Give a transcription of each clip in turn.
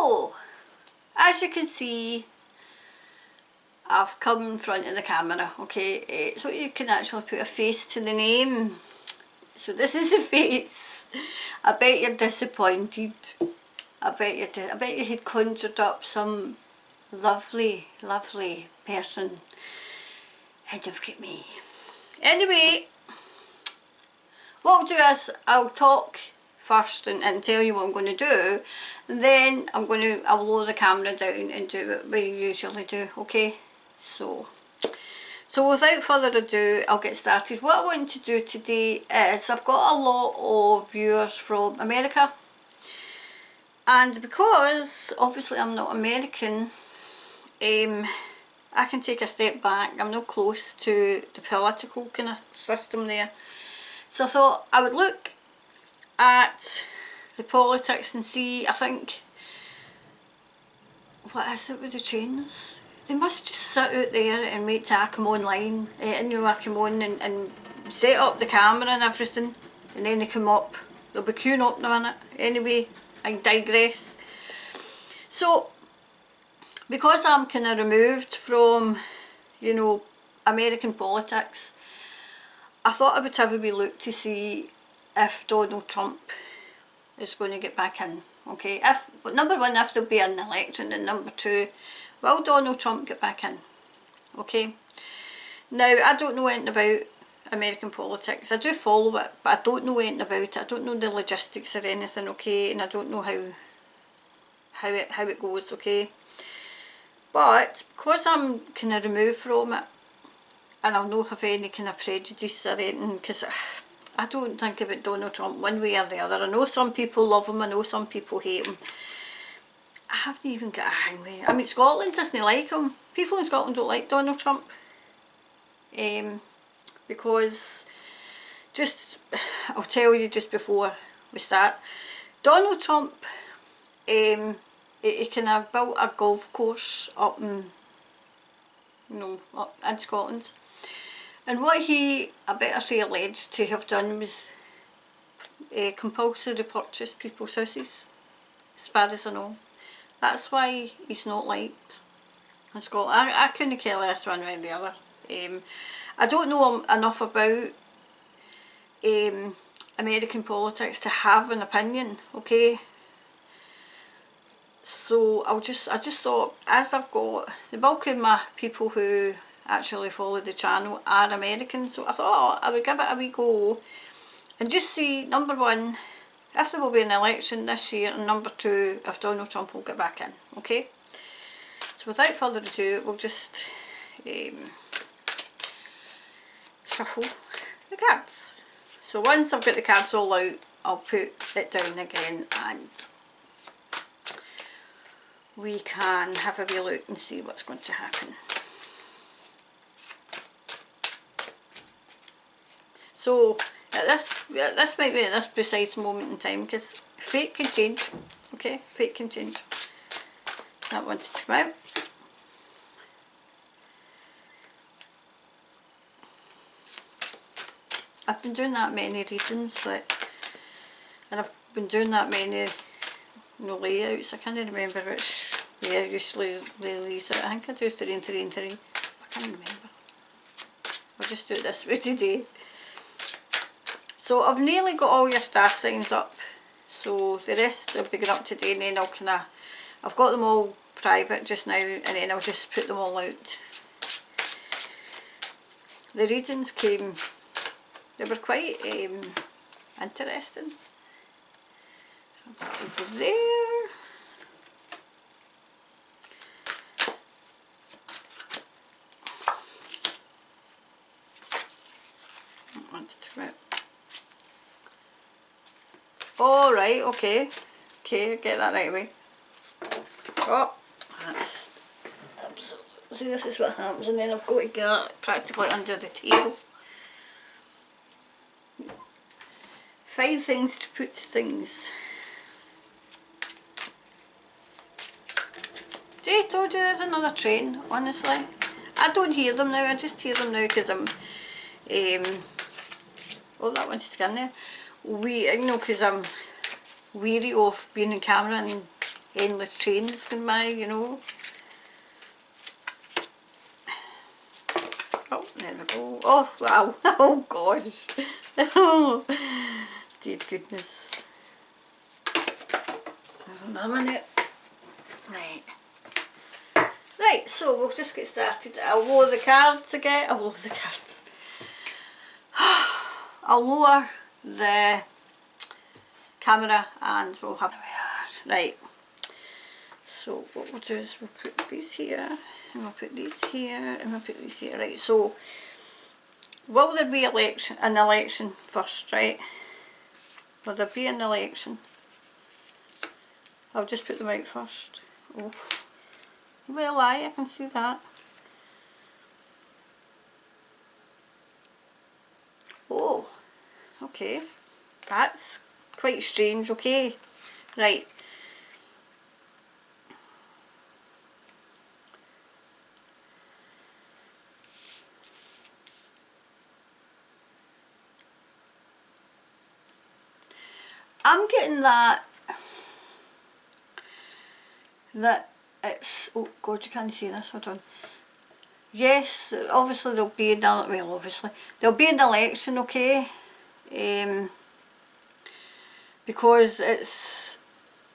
So, as you can see, I've come in front of the camera, okay, so you can actually put a face to the name. So this is the face. I bet you're disappointed. I bet you had conjured up some lovely, lovely person, and you've got me. Anyway, what I'll do is I'll talk first and tell you what I'm going to do, and then I'll lower the camera down and do what we usually do, okay? So without further ado, I'll get started. What I want to do today is I've got a lot of viewers from America, and because obviously I'm not American, I can take a step back. I'm not close to the political kind of system there. So I thought I would look at the politics and see, I think, what is it with the trains? They must just sit out there and wait till I come online, and I come on and set up the camera and everything, and then they come up. They'll be queuing up in a minute. Anyway, I digress. So, because I'm kind of removed from, you know, American politics, I thought I would have a wee look to see if Donald Trump is going to get back in, okay? Number one, if there'll be an election, and number two, will Donald Trump get back in, okay? Now, I don't know anything about American politics. I do follow it, but I don't know anything about it. I don't know the logistics or anything, okay? And I don't know how it goes, okay? But because I'm kind of removed from it, and I'll not have any kind of prejudice or anything, because I don't think about Donald Trump one way or the other. I know some people love him, I know some people hate him. I haven't even got a hang with it. I mean, Scotland doesn't like him. People in Scotland don't like Donald Trump. Because, I'll tell you just before we start, Donald Trump, he kind of built a golf course up in, up in Scotland. And what he, I better say, alleged to have done was compulsory purchase people's houses, as far as I know. That's why he's not liked in Scotland. I couldn't care less one way or the other. I don't know enough about American politics to have an opinion, okay? So I just thought, as I've got the bulk of my people who actually follow the channel are American, so I thought I would give it a wee go and just see, number one, if there will be an election this year, and number two, if Donald Trump will get back in, okay? So without further ado, we'll just shuffle the cards. So once I've got the cards all out, I'll put it down again and we can have a wee look and see what's going to happen. So this might be at this precise moment in time, because fate can change, okay? Fate can change. That wanted to come out. I've been doing that many readings, and I've been doing that many layouts. I can't remember which way I usually lay these out. I think I do 3 and 3 and 3. I can't remember. I'll just do it this way today. So I've nearly got all your star signs up, so the rest will be going up today, and then I've got them all private just now, and then I'll just put them all out. The readings came, they were quite interesting. Over there. I wanted to come out. Oh, right, okay, get that right away. Oh, that's absolutely, see, this is what happens, and then I've got to get it practically under the table. 5 things to put things. See, I told you there's another train, honestly. I don't hear them now, I just hear them now because I'm, oh, that one's in there. Because I'm weary of being in camera and endless trains going by, you know. Oh, there we go. Oh, wow. Oh, gosh. Oh, dear goodness. There's another minute. Right. Right, so we'll just get started. I'll lower the cards again. I'll lower the cards. I'll lower the camera and we'll have... Right. So what we'll do is we'll put these here, and we'll put these here, and we'll put these here. Right, so will there be an election first, right? Will there be an election? I'll just put them out first. Oh. Well, I can see that. Oh, okay. That's quite strange, okay. Right. I'm getting that it's, oh god, you can't see this, hold on. Yes, obviously there'll be there'll be an election, okay, because it's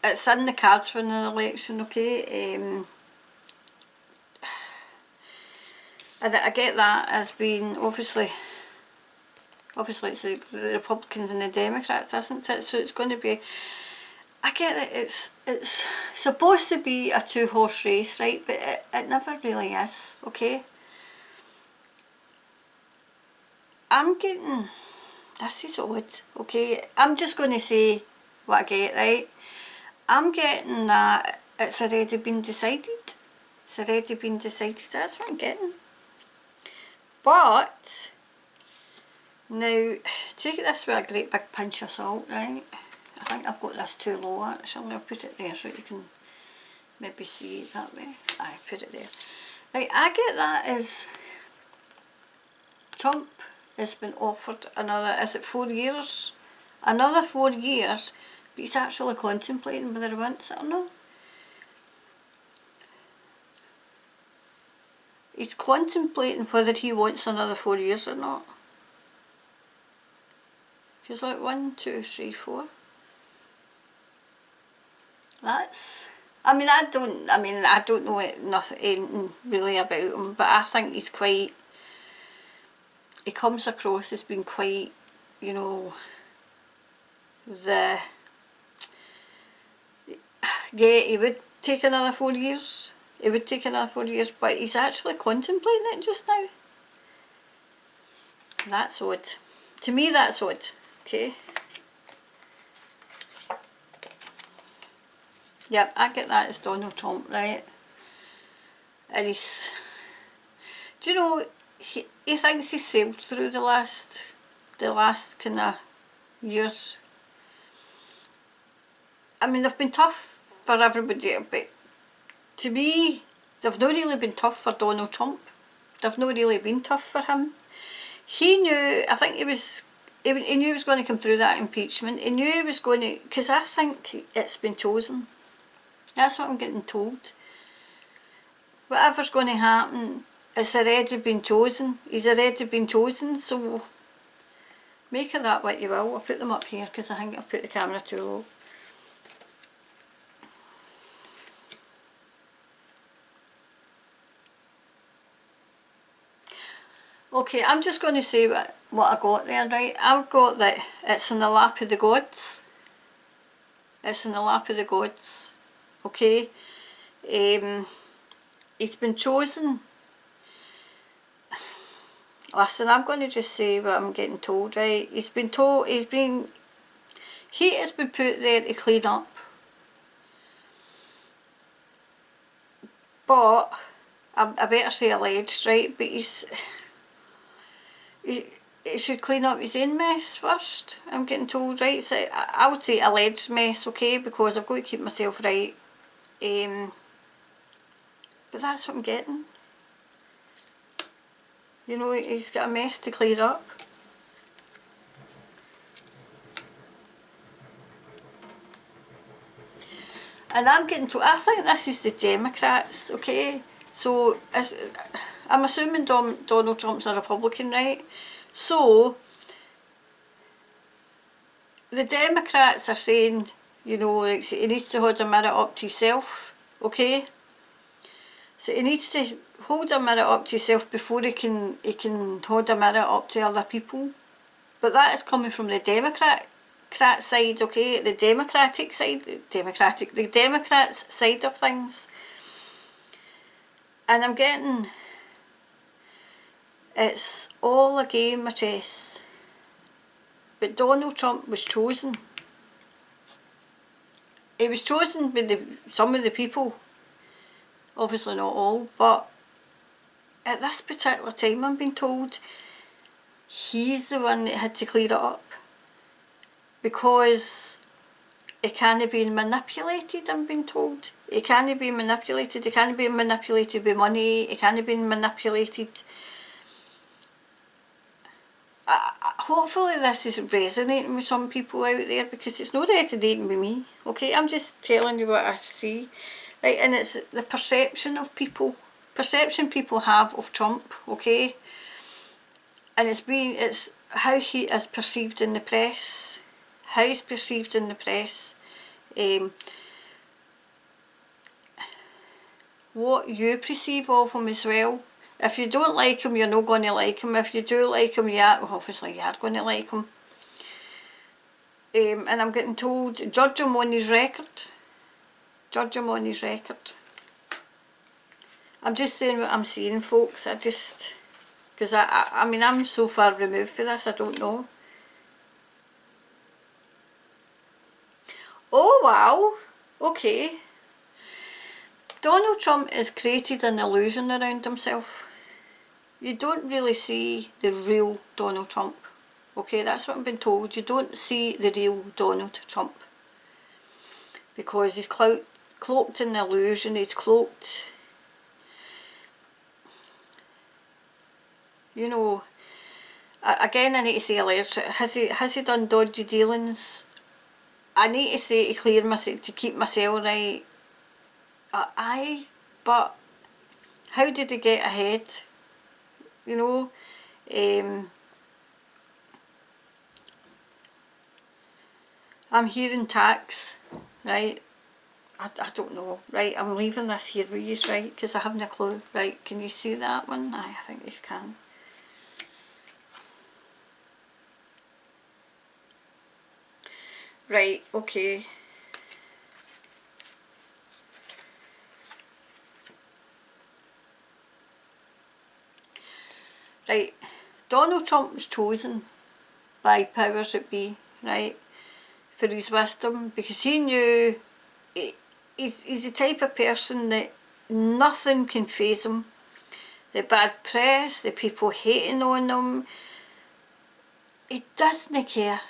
in the cards for an election, okay, and I get that as being obviously it's the Republicans and the Democrats, isn't it? So it's going to be, I get it, it's supposed to be a two-horse race, right, but it never really is, okay. I'm getting, this is odd, okay, I'm just going to say what I get, right. I'm getting that it's already been decided. It's already been decided, that's what I'm getting. But now, take this with a great big pinch of salt, right? I think I've got this too low actually. I'll put it there so you can maybe see it that way. I put it there. Right, I get that as Trump has been offered another, is it 4 years? Another 4 years, but he's actually contemplating whether he wants it or not. He's contemplating whether he wants another 4 years or not. Because like 1, 2, 3, 4. That's, I don't know anything really about him, but I think he's quite, he comes across as being quite, you know, yeah, he would take another 4 years. He would take another 4 years, but he's actually contemplating it just now. That's odd. To me, that's odd. Okay. Yep, I get that as Donald Trump, right? And he's, do you know, he thinks he's sailed through the last kind of years. I mean, they've been tough for everybody, but to me, they've not really been tough for Donald Trump. They've not really been tough for him. He knew, I think he knew he was going to come through that impeachment. He knew he was going to, because I think it's been chosen. That's what I'm getting told. Whatever's going to happen, it's already been chosen. He's already been chosen, so make of that what you will. I'll put them up here because I think I've put the camera too low. Okay, I'm just going to say what I got there, right? I've got that it's in the lap of the gods. It's in the lap of the gods. Okay? He's been chosen. Listen, I'm going to just say what I'm getting told, right? He has been put there to clean up. But, I better say alleged, right? But he should clean up his own mess first, I'm getting told, right? So I would say alleged mess, okay, because I've got to keep myself right. But that's what I'm getting. You know, he's got a mess to clear up. And I'm getting to, I think this is the Democrats, okay? So, I'm assuming Donald Trump's a Republican, right? So, the Democrats are saying, you know, like, so he needs to hold a mirror up to himself, okay? So he needs to hold a mirror up to himself before he can hold a mirror up to other people. But that is coming from the Democrat side, okay? The Democratic side, the Democrats side of things. And I'm getting, it's all a game of chess. But Donald Trump was chosen. He was chosen by some of the people, obviously not all, but at this particular time I'm being told he's the one that had to clear it up, because it can't be manipulated, I'm being told. It can't be manipulated, it can't be manipulated with money, it can't be manipulated. Hopefully this is resonating with some people out there, because it's not resonating with me, okay? I'm just telling you what I see. Right, and it's the perception people have of Trump, okay? And it's how he is perceived in the press, how he's perceived in the press, what you perceive of him as well. If you don't like him, you're not going to like him. If you do like him, obviously you are going to like him. And I'm getting told, judge him on his record. Judge him on his record. I'm just saying what I'm seeing, folks. Because I mean, I'm so far removed from this, I don't know. Oh wow, okay. Donald Trump has created an illusion around himself. You don't really see the real Donald Trump. Okay, that's what I've been told. You don't see the real Donald Trump. Because he's cloaked in the illusion, he's cloaked, you know. Again, I need to say alert. Has he done dodgy dealings? I need to say to clear myself, to keep myself right. Aye, but how did he get ahead? You know, I'm hearing tax, right? I don't know, right? I'm leaving this here with you, right? Because I haven't a clue, right? Can you see that one? Aye, I think you can. Right, okay. Right, Donald Trump was chosen by powers that be, right, for his wisdom, because he knew he's the type of person that nothing can faze him. The bad press, the people hating on him, he doesn't care.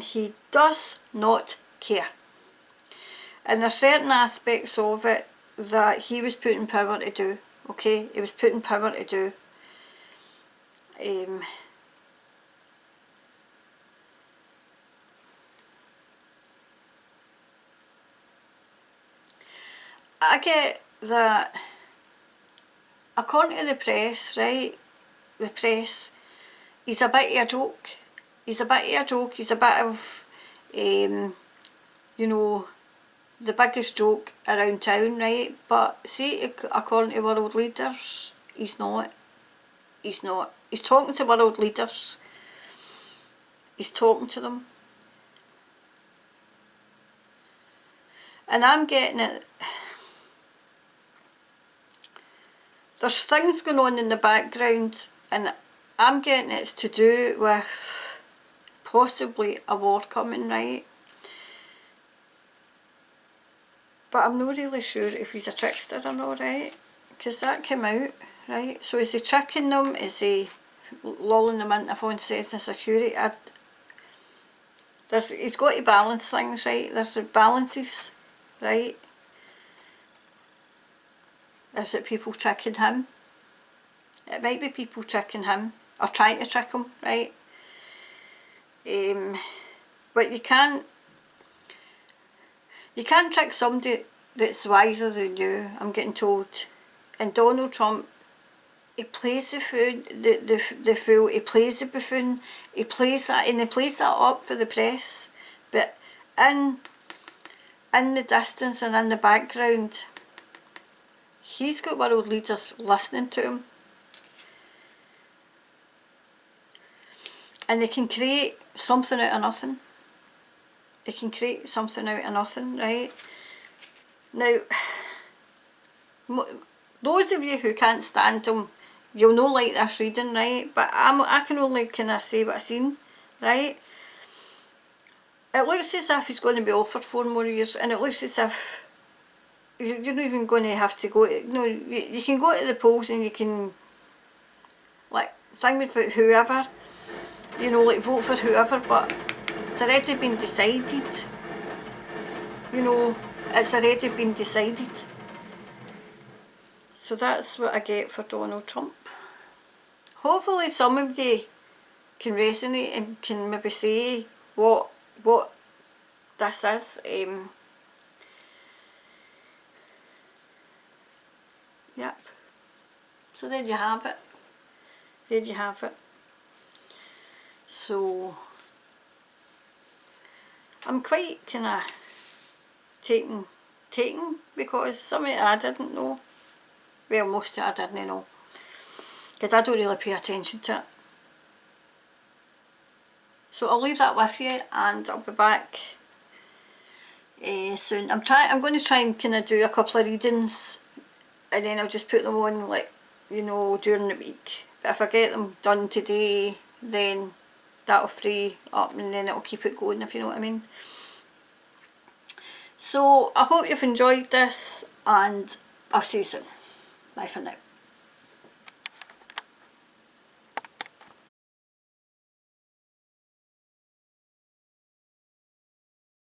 He does not care. And there's certain aspects of it that he was put in power to do, okay? He was put in power to do. I get that, according to the press, right, the press, he's a bit of a joke. He's a bit of a joke, he's a bit of, you know, the biggest joke around town, right? But see, according to world leaders, he's not. He's not. He's talking to world leaders. He's talking to them. And I'm getting it. There's things going on in the background, and I'm getting it's to do with possibly a war coming, right? But I'm not really sure if he's a trickster or not, right? Because that came out, right? So is he tricking them? Is he lulling them into false sense of security? He's got to balance things, right? There's balances, right? Is it people tricking him? It might be people tricking him, or trying to trick him, right? But you can't You can't trick somebody that's wiser than you, I'm getting told. And Donald Trump, he plays the fool, he plays the buffoon, he plays that, and he plays that up for the press. But in the distance and in the background, he's got world leaders listening to him. And they can create something out of nothing. They can create something out of nothing, right? Now, those of you who can't stand him, you'll no like this reading, right? But I can only kind of say what I've seen, right? It looks as if he's going to be offered 4 more years, and it looks as if you're not even going to have to go to, you can go to the polls and you can, like, think about whoever, like vote for whoever, but it's already been decided. It's already been decided. So that's what I get for Donald Trump. Hopefully some of you can resonate and can maybe say what this is. Yep. So there you have it. There you have it. So I'm quite kind of taken because some of it I didn't know. Well, most of it I didn't know, because I don't really pay attention to it. So I'll leave that with you, and I'll be back soon. I'm going to try and kind of do a couple of readings, and then I'll just put them on, like, during the week. But if I get them done today, then that'll free up, and then it'll keep it going, if you know what I mean. So I hope you've enjoyed this, and I'll see you soon. Bye for now.